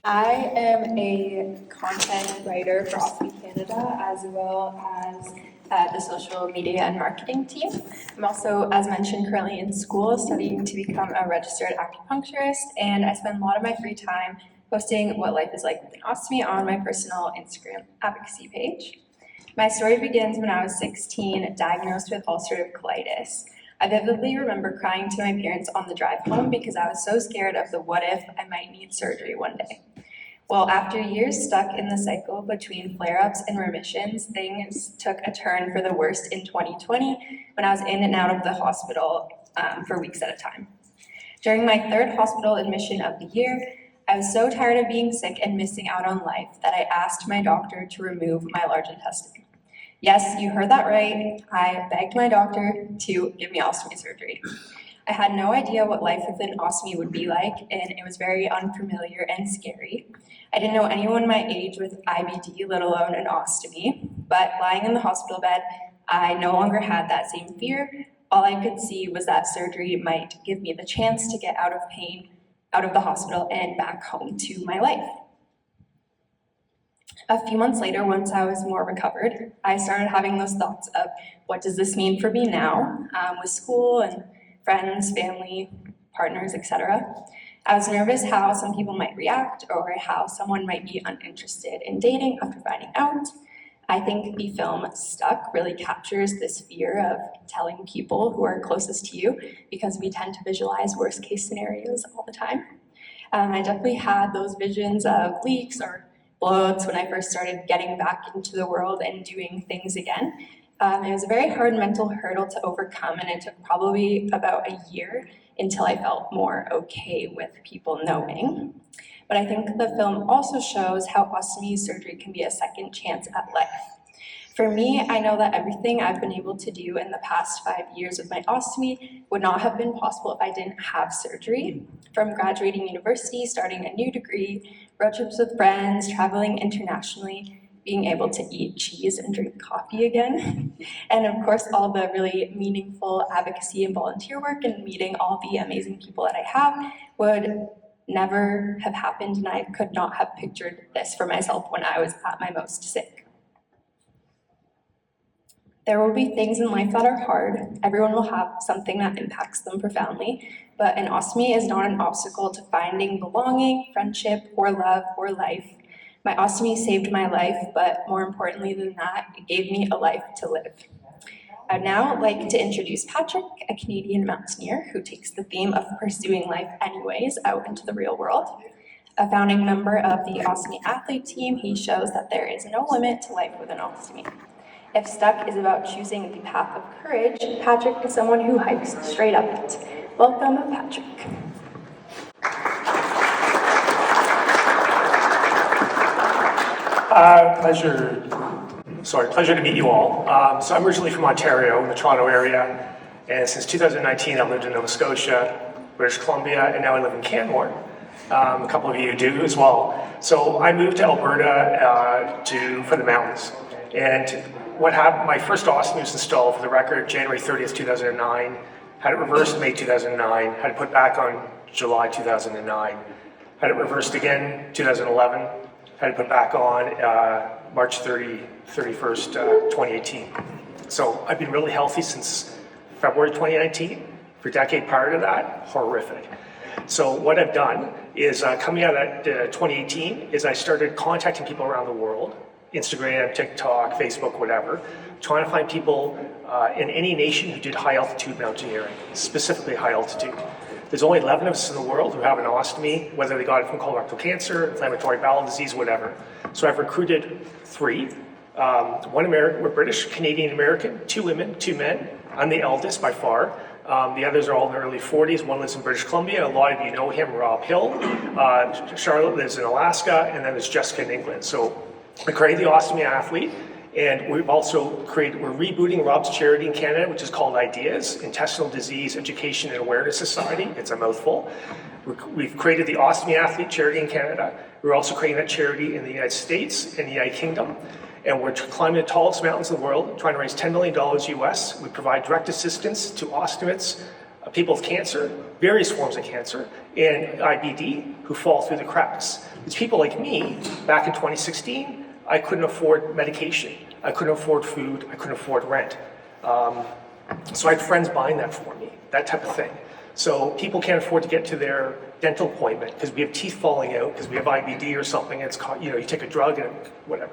I am a content writer for Ostomy Canada as well as the social media and marketing team. I'm also, as mentioned, currently in school studying to become a registered acupuncturist, and I spend a lot of my free time posting what life is like with an ostomy on my personal Instagram advocacy page. My story begins when I was 16, diagnosed with ulcerative colitis. I vividly remember crying to my parents on the drive home because I was so scared of the what if I might need surgery one day. Well, after years stuck in the cycle between flare-ups and remissions, things took a turn for the worst in 2020 when I was in and out of the hospital for weeks at a time. During my third hospital admission of the year, I was so tired of being sick and missing out on life that I asked my doctor to remove my large intestine. Yes, you heard that right. I begged my doctor to give me ostomy surgery. I had no idea what life with an ostomy would be like, and it was very unfamiliar and scary. I didn't know anyone my age with IBD, let alone an ostomy, but lying in the hospital bed, I no longer had that same fear. All I could see was that surgery might give me the chance to get out of pain, out of the hospital, and back home to my life. A few months later, once I was more recovered, I started having those thoughts of what does this mean for me now with school and friends, family, partners, etc. I was nervous how some people might react or how someone might be uninterested in dating after finding out. I think the film Stuck really captures this fear of telling people who are closest to you because we tend to visualize worst case scenarios all the time. I definitely had those visions of leaks or blowouts when I first started getting back into the world and doing things again. It was a very hard mental hurdle to overcome, and it took probably about a year until I felt more okay with people knowing. But I think the film also shows how ostomy surgery can be a second chance at life. For me, I know that everything I've been able to do in the past 5 years with my ostomy would not have been possible if I didn't have surgery. From graduating university, starting a new degree, road trips with friends, traveling internationally, being able to eat cheese and drink coffee again, and of course all the really meaningful advocacy and volunteer work and meeting all the amazing people that I have would never have happened, and I could not have pictured this for myself when I was at my most sick. There will be things in life that are hard. Everyone will have something that impacts them profoundly, but an ostomy is not an obstacle to finding belonging, friendship, or love, or life. My ostomy saved my life, but more importantly than that, it gave me a life to live. I'd now like to introduce Patrick, a Canadian mountaineer who takes the theme of pursuing life anyways out into the real world. A founding member of the Ostomy Athlete team, he shows that there is no limit to life with an ostomy. If Stuck is about choosing the path of courage, Patrick is someone who hikes straight up it. Welcome, Patrick. Pleasure to meet you all. So I'm originally from Ontario, in the Toronto area, and since 2019 I've lived in Nova Scotia, British Columbia, and now I live in Canmore. A couple of you do as well. So I moved to Alberta for the mountains. And what happened, my first ostomy was installed, for the record, January 30th, 2009, had it reversed May 2009, had it put back on July 2009, had it reversed again 2011, had it put back on March 31st, 2018. So I've been really healthy since February 2019. For a decade prior to that, horrific. So what I've done is, coming out of 2018, is I started contacting people around the world, Instagram, TikTok, Facebook, whatever, trying to find people in any nation who did high altitude mountaineering, specifically high altitude. There's only 11 of us in the world who have an ostomy, whether they got it from colorectal cancer, inflammatory bowel disease, whatever. So I've recruited 3. One American, we're British, Canadian American, 2 women, 2 men. I'm the eldest by far. The others are all in their early 40s. One lives in British Columbia. A lot of you know him, Rob Hill. Charlotte lives in Alaska, and then there's Jessica in England. So I created the Ostomy Athlete, and we're rebooting Rob's charity in Canada, which is called IDEAS, Intestinal Disease Education and Awareness Society. It's a mouthful. We've created the Ostomy Athlete charity in Canada. We're also creating that charity in the United States and the United Kingdom. And we're climbing the tallest mountains in the world, trying to raise $10 million US. We provide direct assistance to ostomates, people with cancer, various forms of cancer, and IBD who fall through the cracks. It's people like me, back in 2016, I couldn't afford medication. I couldn't afford food. I couldn't afford rent. So I had friends buying that for me, that type of thing. So people can't afford to get to their dental appointment because we have teeth falling out, because we have IBD or something. It's called, you take a drug and whatever.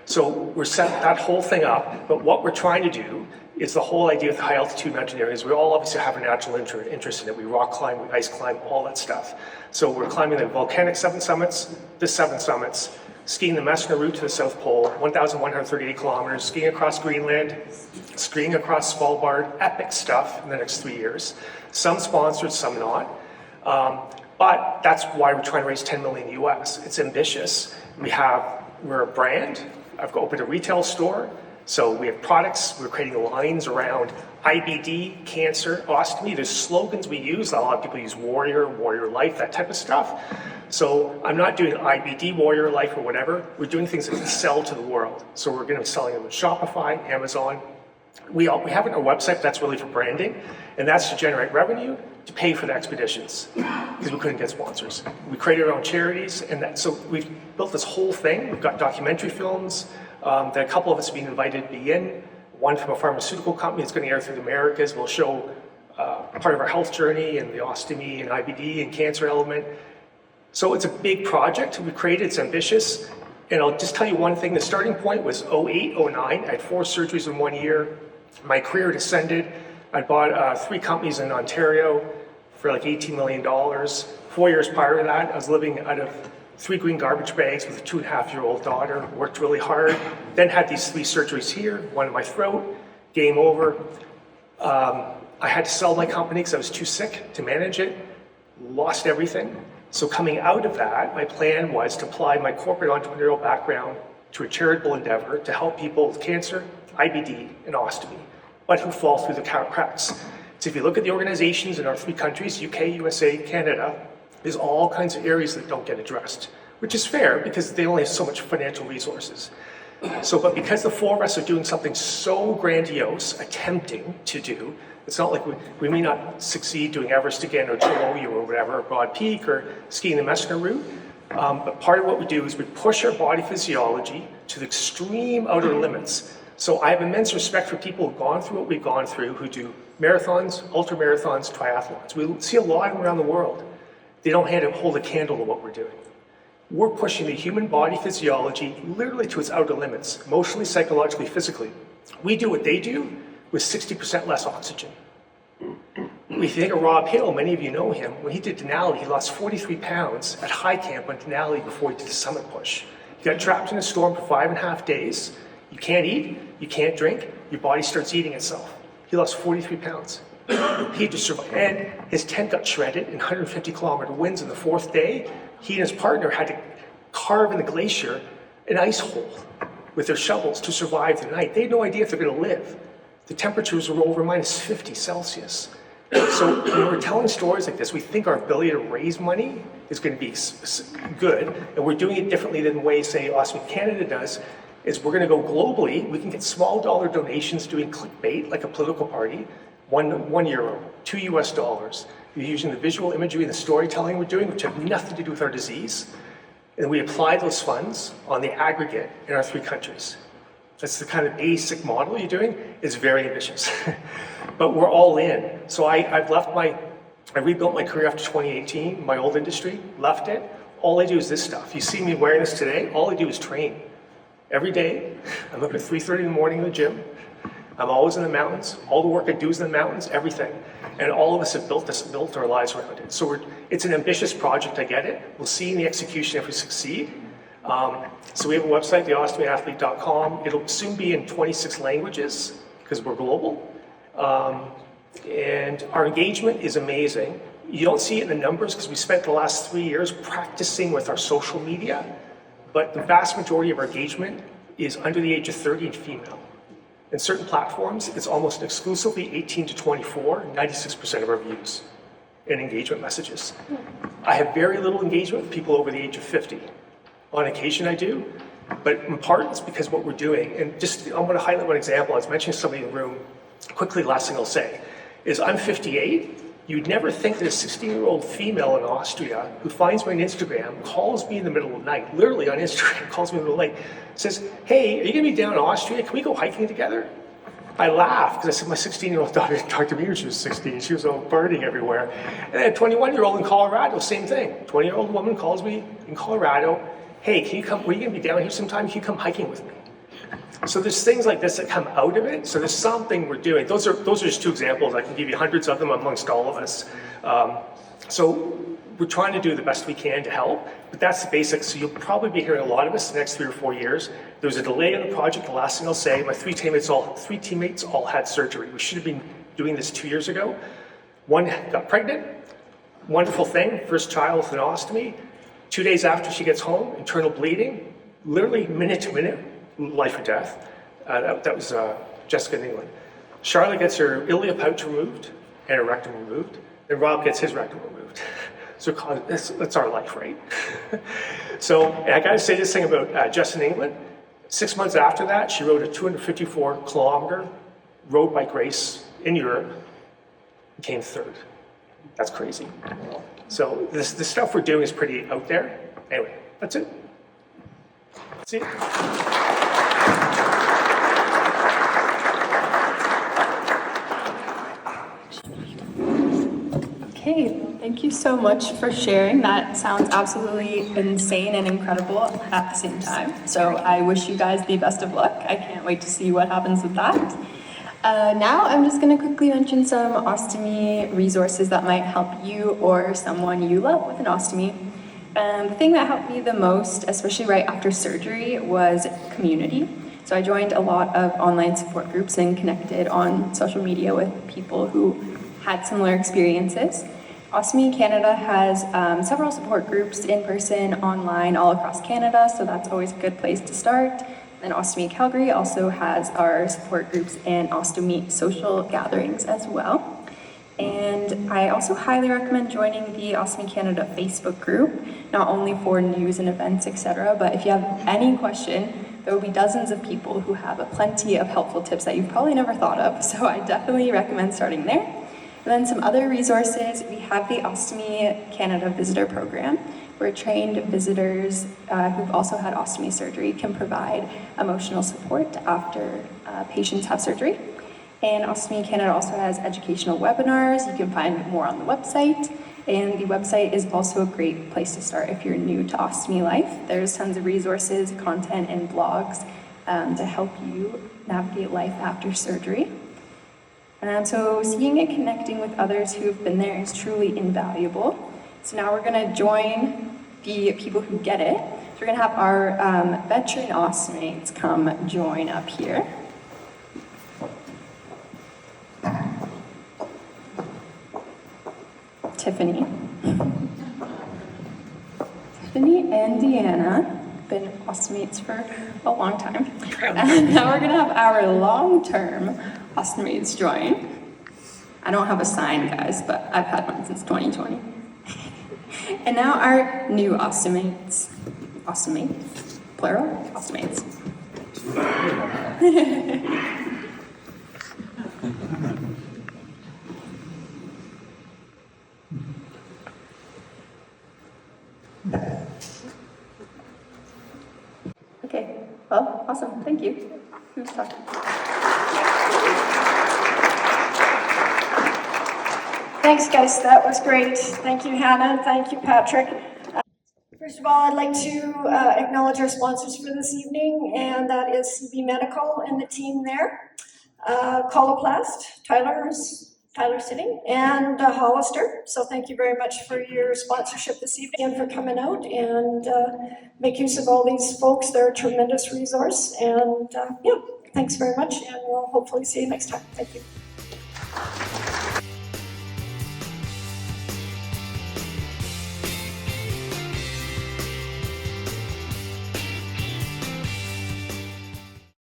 So we're setting that whole thing up. But what we're trying to do is the whole idea of high altitude mountaineering is we all obviously have a natural interest in it. We rock climb, we ice climb, all that stuff. So we're climbing the volcanic 7 summits, the 7 summits, skiing the Messenger route to the South Pole, 1,138 kilometers, skiing across Greenland, skiing across Svalbard, epic stuff in the next 3 years. Some sponsored, some not. But that's why we're trying to raise 10 million US. It's ambitious. We're a brand. I've opened a retail store. So we have products, we're creating lines around IBD, cancer, ostomy. There's slogans we use. A lot of people use warrior, warrior life, that type of stuff. So I'm not doing IBD, warrior life, or whatever. We're doing things that can sell to the world. So we're going to be selling them on Shopify, Amazon. We have it on our website, that's really for branding. And that's to generate revenue to pay for the expeditions because we couldn't get sponsors. We created our own charities. So we've built this whole thing. We've got documentary films that a couple of us have been invited to be in. One from a pharmaceutical company that's going to air through the Americas. We'll show part of our health journey and the ostomy and IBD and cancer element. So it's a big project we created. It's ambitious. And I'll just tell you one thing. The starting point was 08, 09. I had 4 surgeries in 1 year. My career descended. I bought 3 companies in Ontario for like $18 million. 4 years prior to that, I was living out of 3 green garbage bags with a 2.5-year-old daughter. Worked really hard. Then had these 3 surgeries here, one in my throat, game over. I had to sell my company because I was too sick to manage it. Lost everything. So coming out of that, my plan was to apply my corporate entrepreneurial background to a charitable endeavor to help people with cancer, IBD, and ostomy, but who fall through the cracks. So if you look at the organizations in our 3 countries, UK, USA, Canada, there's all kinds of areas that don't get addressed, which is fair because they only have so much financial resources. But because the 4 of us are doing something so grandiose, attempting to do, it's not like we may not succeed doing Everest again or Chiloyu or whatever, or Broad Peak or skiing the Messenger route. But part of what we do is we push our body physiology to the extreme outer limits. So I have immense respect for people who've gone through what we've gone through, who do marathons, ultra marathons, triathlons. We see a lot of them around the world. They don't hold a candle to what we're doing. We're pushing the human body physiology literally to its outer limits, emotionally, psychologically, physically. We do what they do with 60% less oxygen. If you think of Rob Hill, many of you know him, when he did Denali, he lost 43 pounds at high camp on Denali before he did the summit push. He got trapped in a storm for 5.5 days. You can't eat, you can't drink, your body starts eating itself. He lost 43 pounds. He just survived. And his tent got shredded in 150-kilometer winds on the 4th day. He and his partner had to carve in the glacier an ice hole with their shovels to survive the night. They had no idea if they're going to live. The temperatures were over minus 50 Celsius. So when we're telling stories like this, we think our ability to raise money is going to be good, and we're doing it differently than the way, say, Ostomy Canada does, is we're going to go globally. We can get small dollar donations doing clickbait, like a political party, €1, $2. We're using the visual imagery and the storytelling we're doing, which have nothing to do with our disease, and we apply those funds on the aggregate in our 3 countries. That's the kind of basic model you're doing. It's very ambitious. But we're all in. So I rebuilt my career after 2018, my old industry, left it. All I do is this stuff. You see me wearing this today, all I do is train. Every day, I'm up at 3:30 in the morning in the gym. I'm always in the mountains. All the work I do is in the mountains, everything. And all of us have built our lives around it. So it's an ambitious project, I get it. We'll see in the execution if we succeed. So we have a website, theostomyathlete.com. It'll soon be in 26 languages because we're global. And our engagement is amazing. You don't see it in the numbers because we spent the last 3 years practicing with our social media, but the vast majority of our engagement is under the age of 30 and female. In certain platforms, it's almost exclusively 18 to 24, 96% of our views and engagement messages. I have very little engagement with people over the age of 50. On occasion I do, but in part it's because what we're doing, and just I want to highlight one example. I was mentioning to somebody in the room, quickly, last thing I'll say, is I'm 58, You'd never think that a 16-year-old female in Austria who finds me on Instagram, calls me in the middle of the night, literally on Instagram, calls me in the middle of the night, says, hey, are you gonna be down in Austria? Can we go hiking together? I laughed because I said my 16-year-old daughter didn't talk to me when she was 16. She was out partying everywhere. And then a 21-year-old in Colorado, same thing. 20-year-old woman calls me in Colorado, hey, can you come, are you gonna be down here sometime? Can you come hiking with me? So there's things like this that come out of it. So there's something we're doing. Those are just two examples. I can give you hundreds of them amongst all of us. So we're trying to do the best we can to help, but that's the basics. So you'll probably be hearing a lot of this the next 3 or 4 years. There was a delay in the project. The last thing I'll say, my three teammates all had surgery. We should have been doing this 2 years ago. One got pregnant. Wonderful thing, first child with an ostomy. 2 days after she gets home, internal bleeding, literally minute to minute, life or death. That was Jessica in England. Charlotte gets her ilia pouch removed and her rectum removed. Then Rob gets his rectum removed. So that's our life, right? So I got to say this thing about Jess in England. 6 months after that, she rode a 254-kilometer road bike race in Europe, came third. That's crazy. So the stuff we're doing is pretty out there. Anyway, that's it. See you. Okay, thank you so much for sharing. That sounds absolutely insane and incredible at the same time. So I wish you guys the best of luck. I can't wait to see what happens with that. Now I'm just going to quickly mention some ostomy resources that might help you or someone you love with an ostomy. The thing that helped me the most, especially right after surgery, was community. So I joined a lot of online support groups and connected on social media with people who had similar experiences. Ostomy Canada has several support groups in person, online, all across Canada, so that's always a good place to start. And Ostomy Calgary also has our support groups and ostomy social gatherings as well. And I also highly recommend joining the Ostomy Canada Facebook group, not only for news and events, etc., but if you have any question, there will be dozens of people who have plenty of helpful tips that you've probably never thought of, so I definitely recommend starting there. And then some other resources, we have the Ostomy Canada Visitor Program, where trained visitors who've also had ostomy surgery can provide emotional support after patients have surgery. And Ostomy Canada also has educational webinars. You can find more on the website. And the website is also a great place to start if you're new to ostomy life. There's tons of resources, content, and blogs to help you navigate life after surgery. So seeing and connecting with others who have been there is truly invaluable. So now we're going to join the people who get it. So we're going to have our veteran ostomates come join up here. Tiffany and Deanna, been ostomates for a long time. And now we're going to have our long-term ostomates join. I don't have a sign, guys, but I've had one since 2020. And now our new ostomates, plural, ostomates. Okay, well, awesome, thank you. Who's talking? Thanks, guys. That was great. Thank you, Hannah. Thank you, Patrick. First of all, I'd like to acknowledge our sponsors for this evening, and that is CB Medical and the team there, Coloplast, Tyler's sitting, and Hollister. So thank you very much for your sponsorship this evening and for coming out and make use of all these folks. They're a tremendous resource. And yeah, thanks very much, and we'll hopefully see you next time. Thank you.